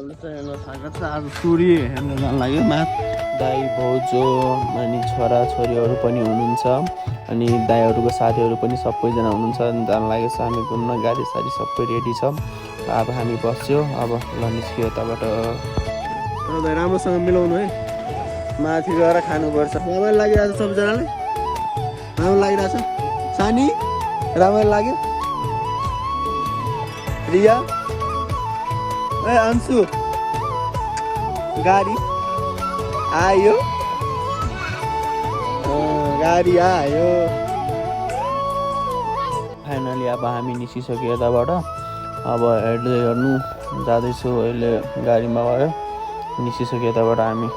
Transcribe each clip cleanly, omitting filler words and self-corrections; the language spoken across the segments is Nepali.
आज सूर्य हेर्न जान लाग्यो दाई भाउजू अनि छोरा छोरीहरू पनि हुनुहुन्छ अनि दाईहरूको साथीहरू पनि सबैजना हुनुहुन्छ जान लागेको छ हामी घुम्न गाडी साडी सबै रेडी छ अब हामी बस्यो अब ल निस्क्यो यताबाट राम्रोसँग मिलाउनु है माथि गएर खानुपर्छ रमाइलो लाग्यो आज सबैजनालाई राम्रो लागिरहेछ सानी रमाइलो लाग्यो रिया ए अन्सु गाडी आयो गाडी आयो फाइनली अब हामी निस्किसक्यो यताबाट अब हेर्दै हेर्नु जाँदैछु अहिले गाडीमा भयो निस्किसक्यो यताबाट हामी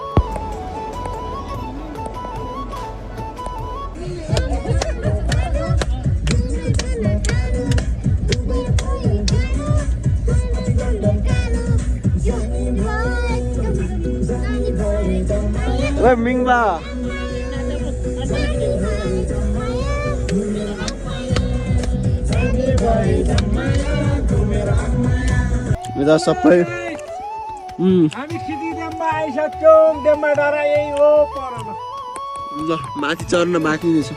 Oi, Mingba. Kita sampai. Kami sini Demba आइसक्यौं Demba डाँडा यही हो परमा ल माथि चढ्न बाँकी नै छ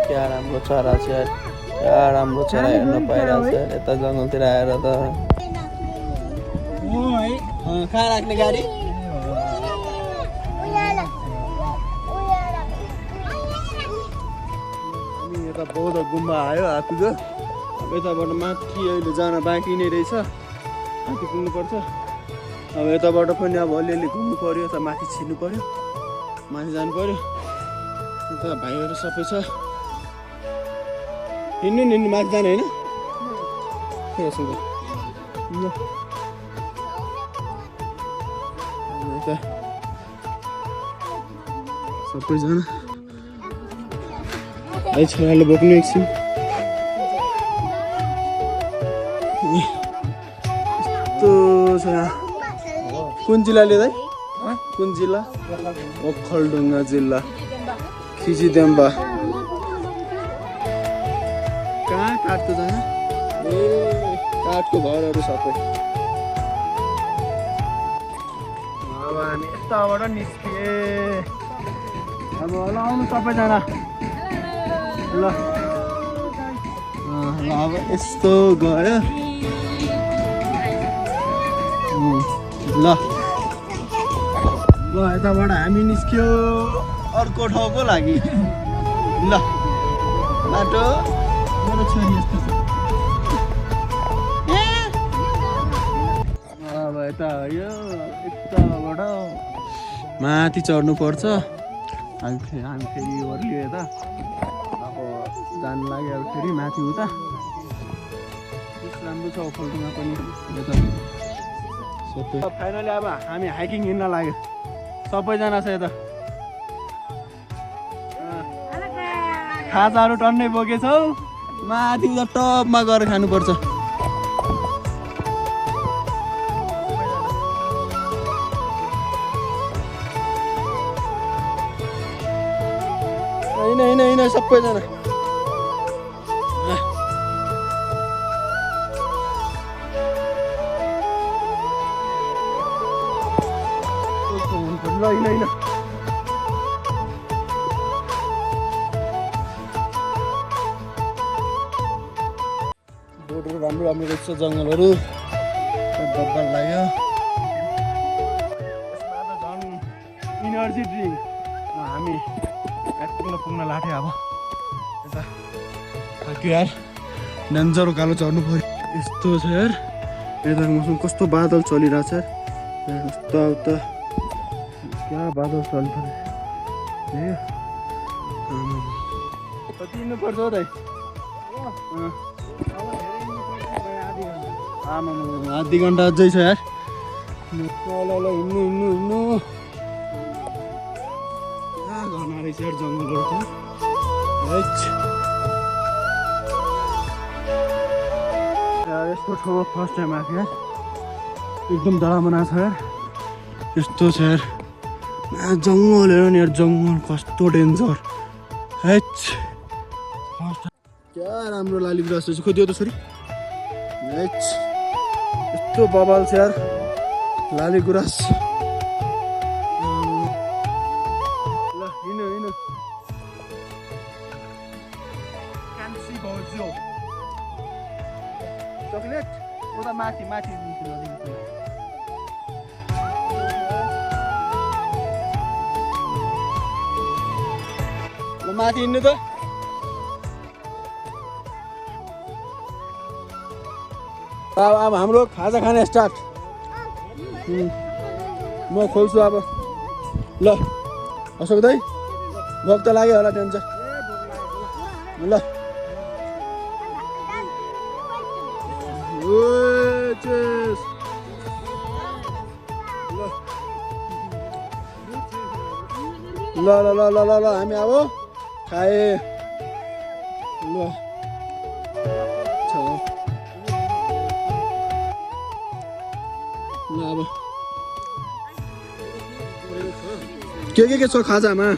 क्या राम्रो चरा छ यार क्या राम्रो चरा हेर्न पाइरहेको छ यता जङ्गलतिर आएर त हो है कहाँ राख्ने गाडी बौद्ध गुम्बा आयो आपुको अब यताबाट माथि अहिले जान बाँकी नै रहेछ माथि पुग्नुपर्छ अब यताबाट पनि अब अलिअलि घुम्नु पऱ्यो यता माथि छिर्नु पऱ्यो माथि जानु पऱ्यो यता भाइहरू सबै छ हिँड्नु नि माथि जाने होइन यता सबैजना है छोराले बोक्नु एकछिन यस्तो छ कुन जिल्लाले दाइ कुन जिल्ला ओखलढुङ्गा जिल्ला खिचिदेम्बा कहाँ काठको जग्गा ए काठको घरहरू सबै अब हामी यताबाट निस्किए अब होला आउनु सबैजना ल अब यस्तो गयो ल यताबाट हामी निस्क्यो अर्को ठाउँको लागि ल बाटो मेरो छोरी यस्तो छ अब यता यो यताबाट माथि चढ्नु पर्छ हामी फेरि ओर्लियो यता जानु लाग्यो अब फेरि माथि उता राम्रो छ ओखलढुङ्गा पनि यता सबै फाइनली अब हामी हाइकिङ हिँड्न लाग्यो सबैजना छ यता खाजाहरू टन्नै बोकेछौ माथि उता टपमा गएर खानुपर्छ होइन सबैजना होइन बोटहरू राम्रो राम्रो रहेछ जङ्गलहरू बब्बल लाग्यो यसमा त झन् इनर्जी ड्रिङ्क हामी पुग्न लाट्यो अब यता थाक्यो यार डेन्जर उकालो चढ्नु पर्यो यस्तो छ यार यताको मौसम कस्तो बादल चलिरहेछ यस्तो उता क्या बादल चलिरहेछ ए कति हिँड्नुपर्छ हौ दाइ आमा आधी घन्टा अझै छ यार ल हिँड्नु क्या घना रहेछ यार जङ्गलहरू त यस्तो ठाउँमा फर्स्ट टाइम आएको यार एकदम डरामना छ यार यस्तो छ यार जङ्गल हेर नि यार जङ्गल कस्तो डेन्जर क्या राम्रो लाली गुराँस रहेछ खोइ त्यो त छोरी यस्तो बबाल छ यार लाली गुराँस ल हिँड्नु हिँड्नु कान्छी भाउजू चकलेट उता माथि माथि ल माथि हिँड्नु त अब हाम्रो खाजा खाने स्टार्ट म खोल्छु अब ल अशोक दाइ भोक त लाग्यो होला टेन्सन ल ल ल ल ल ल ल हामी अब खाए ल अब के छ खाजामा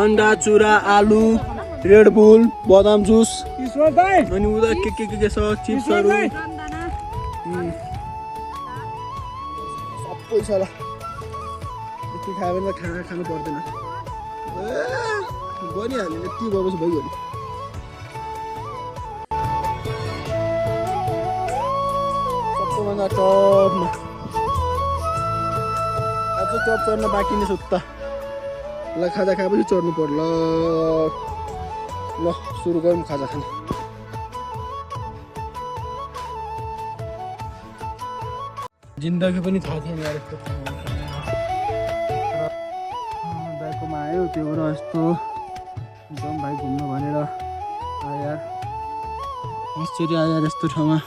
अन्डा चुरा आलु रेड बुल बदाम जुस अनि उता के छ चिप्सहरू सबै छ ल यति खायो भने त खाना खानु पर्दैन बनिहाल्यो यति भएपछि भइहाल्यो सबैभन्दा टपमा अझै टप चढ्न बाँकी नै छ उता ल खाजा खाएपछि चढ्नु पर्ला ल सुरु गरौँ खाजा खान जिन्दगी पनि थाहा थिएन यार यस्तो दाइकोमा आयो त्यो भएर यस्तो एकदम भाइ घुम्न भनेर आयो यार आश्चर्य आयो यार यस्तो ठाउँमा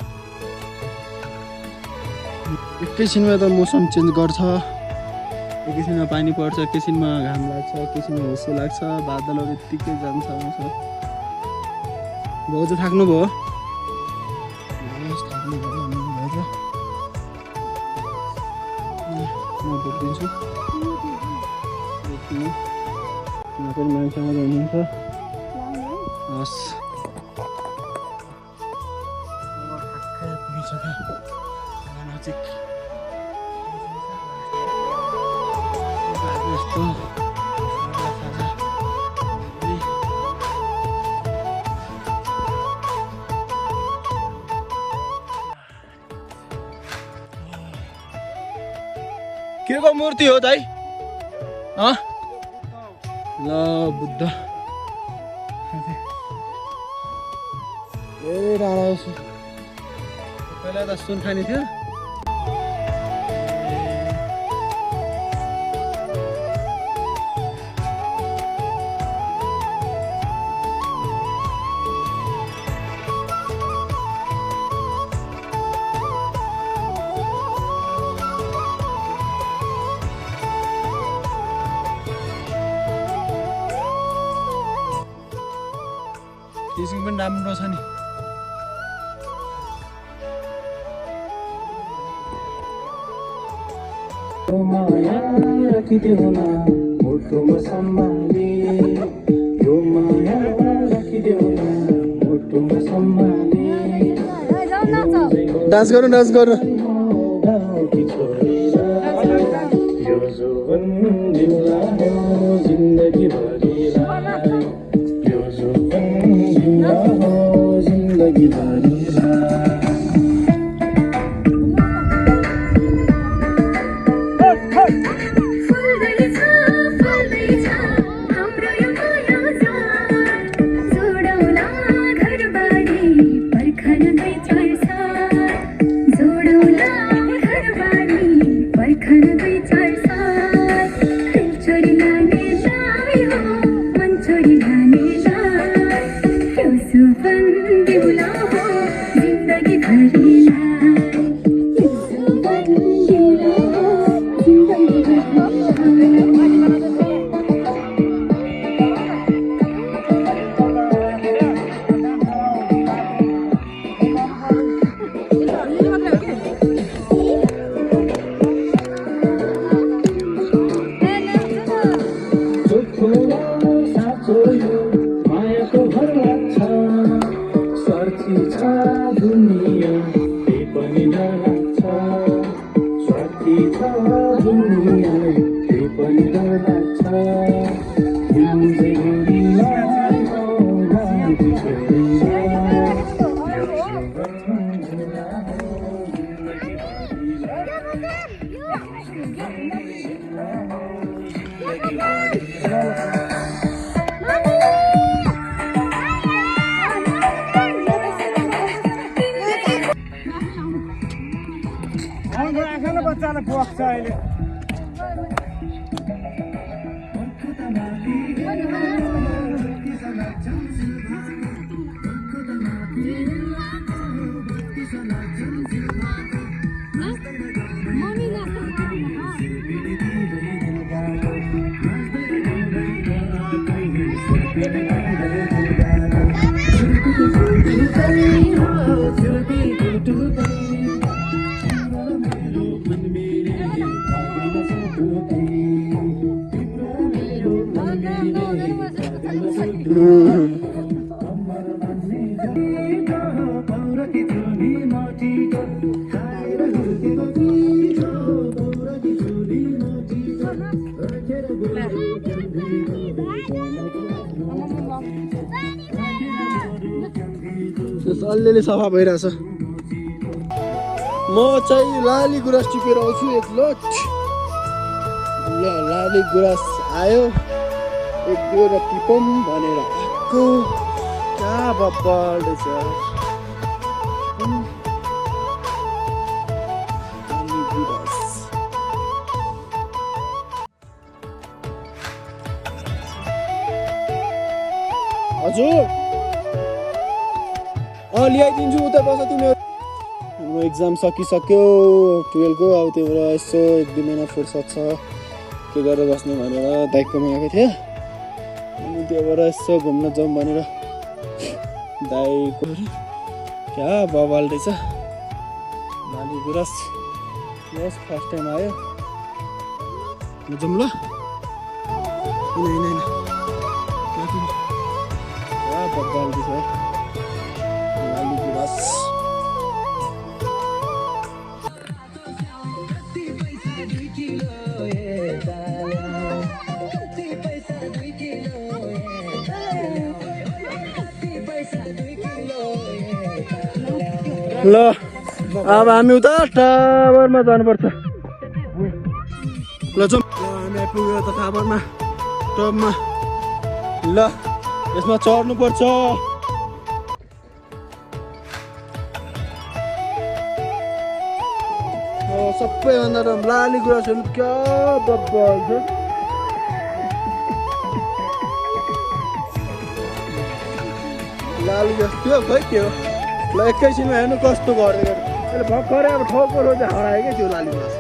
एकैछिनमा त मौसम चेन्ज गर्छ एकैछिनमा पानी पर्छ एकैछिनमा घाम लाग्छ एकैछिनमा हुस्सो लाग्छ बादलहरू यत्तिकै जान्छ आउँछ भाउजू थाक्नुभयो म बोकिदिन्छु पनि मान्छेसँग हुनुहुन्छ हस् नजिक के को मूर्ति हो दाइ ल बुद्ध धेरै राणा पहिला त सुन खाने थियो टिचिङ पनि राम्रो छ नि माया राखिदेऊ न मुटुमा सम्हाली यो माया राखिदेऊ न मुटुमा सम्हाली डान्स गर्नु यो जीवन जिम्ला हो जिन्दगी भरिलाई यो जीवन जिम्ला हो जिन्दगी भरिलाई छोरी बच्चालाई बोक्छ अहिले अलिअलि सफा भइरहेछ म चाहिँ लाली गुराँस टिपेर आउँछु एक लोट ल लाली गुराँस आयो एक दुईवटा टिपौँ भनेर आएको क्या बब्बल रहेछ लाली गुराँस हजुर ल्याइदिन्छु उता बस तिमीहरू हाम्रो एक्जाम सकिसक्यो 12 को अब त्यो भएर यसो 1-2 महिना फुर्सद छ के गरेर बस्ने भनेर दाइकोमा आएको थिएँ अनि त्यो भएर यसो घुम्न जाउँ भनेर दाइको क्या बवाल रहेछ लाली गुराँस यस फर्स्ट टाइम आयो जाउँ ल होइन क्या बवाल रहेछ लाली गुराँस ल अब हामी उता टावरमा जानुपर्छ ल जाउँ ल हामी आइपुग्यो त टावरमा टपमा ल यसमा चढ्नुपर्छ सबैभन्दा राम्रो लाली गुराँसहरू क्या बब्बल छ लाली जस्तो खै के हो ल एकैछिनमा हेर्नु कस्तो गर्दै गर्नु अहिले भर्खरै अब ठाउँको रोजा हरायो क्या त्यो लाली गुराँस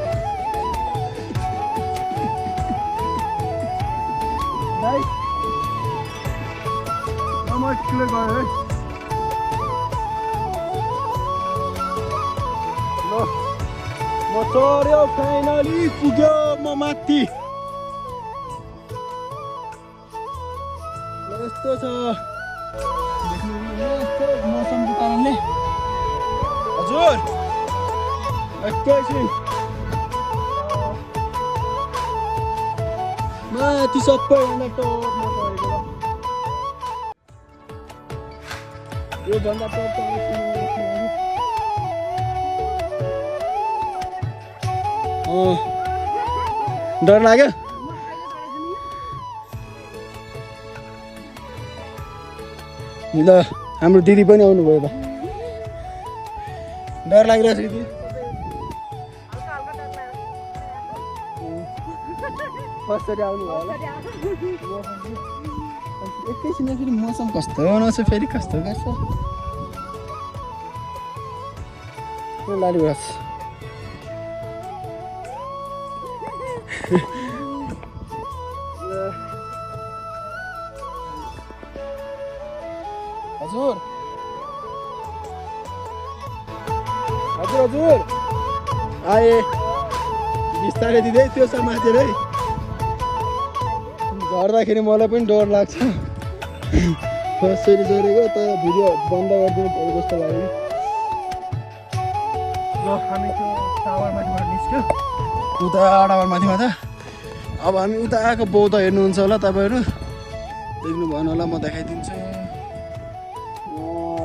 मस्किलो गयो है ल म चढ्यो फाइनली पुग्यो म माथि यस्तो छ मौसमको कारणले हजुर एकैछिन माथि सबैभन्दा टपमा परेको योभन्दा टप डर लाग्यो ल हाम्रो दिदी पनि आउनुभयो त डर लागिरहेछ दिदी कसरी आउनुभयो होला एकैछिन फेरि मौसम कस्तो बनाउँछ फेरि कस्तो गर्छ लाली गुराँस हजुर हजुर हजुर आए बिस्तारै दिँदै त्यो समातेर है झर्दाखेरि मलाई पनि डर लाग्छ कसरी झरेको तर भिडियो बन्द गरिदिनु पर्यो जस्तो लाग्यो ल हामी त्यो टावरमाथिबाट निस्क्यो उता डाबर माथि माथा। अब हामी उता आएको बौद्ध हेर्नुहुन्छ होला तपाईँहरू, देख्नु भएन होला, म देखाइदिन्छु।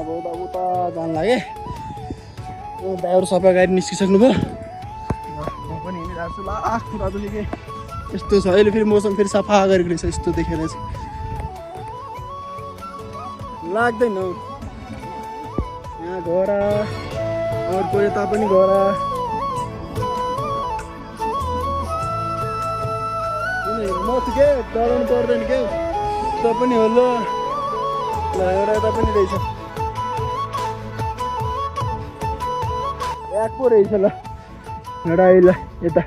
अब उता जानु लाग्यो। दाइहरू सफा गाडी निस्किसक्नु भयो। म पनि हिँडिरहेको छु। लास्ट कुरा त के यस्तो छ, अहिले फेरि मौसम फेरि सफा गरेको रहेछ, यस्तो देखेर चाहिँ लाग्दैन। यहाँ घोडा, अर्को यता पनि घोडा। म त के डराउनु पर्दैन के, यता पनि हो। ल एउटा यता पनि रहेछ, एक पो रहेछ। ल एउटा अहिले यता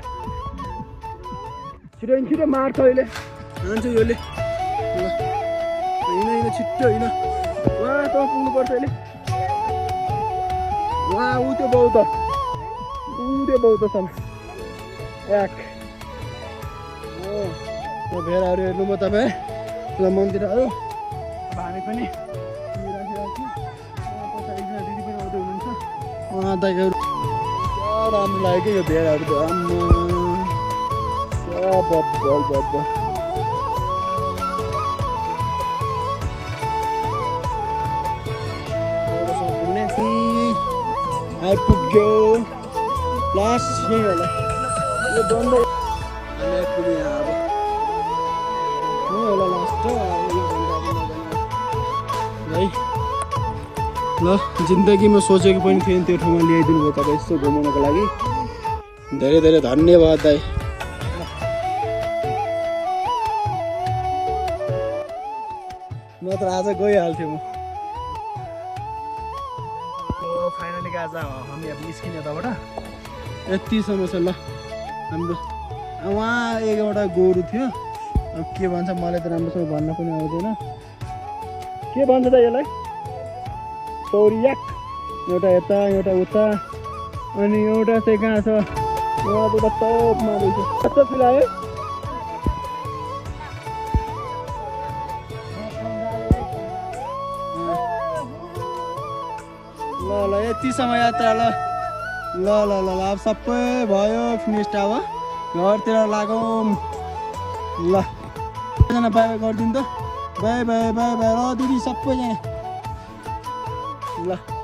छिटो छिटो मार्छ अहिले, जान्छ योले। ल हिँड छिट्टो हिँड, उहाँ त पुग्नुपर्छ अहिले। उहाँ ऊ त्यो बौद्धसम्म एक हो भेडाहरू हेर्नुभयो तपाईँ। ल मन्दिरहरू अब हामी पनि पछाडि दिदी पनि आउँदै हुनुहुन्छ। उहाँ दाइहरू राम्रो लाग्यो कि यो भेडाहरू त बब्बल आइपुग्यो लास्ट यही होला। यो बन्द हामी आइपुग्यो यहाँ। अब यही होला लास्ट है। ल जिन्दगीमा सोचेको पनि थिएन त्यो ठाउँमा ल्याइदिनु भयो तपाईँ यस्तो घुमाउनको लागि। धेरै धेरै धन्यवाद दाइ। नत्र आज गइहाल्थ्यो म। फाइनली आज हामी अब निस्किने यताबाट यतिसम्म छ। ल हाम्रो उहाँ एउटा गोरु थियो। अब के भन्छ मलाई त राम्रोसँग भन्न पनि आउँदैन। के भन्छ त यसलाई? सौरियाक। एउटा यता एउटा उता, अनि एउटा चाहिँ कहाँ छ? उहाँ त टपमा रहेछ। कस्तो फिल आयो? ल ल यतिसम्म यात्रा। ल ल ल ल अब सबै भयो फिनिस्ड। अब घरतिर लागौँ। ल सबैजना बाई बाई गरिदिनु त। By by by by. ल दिदी सबैजना ल।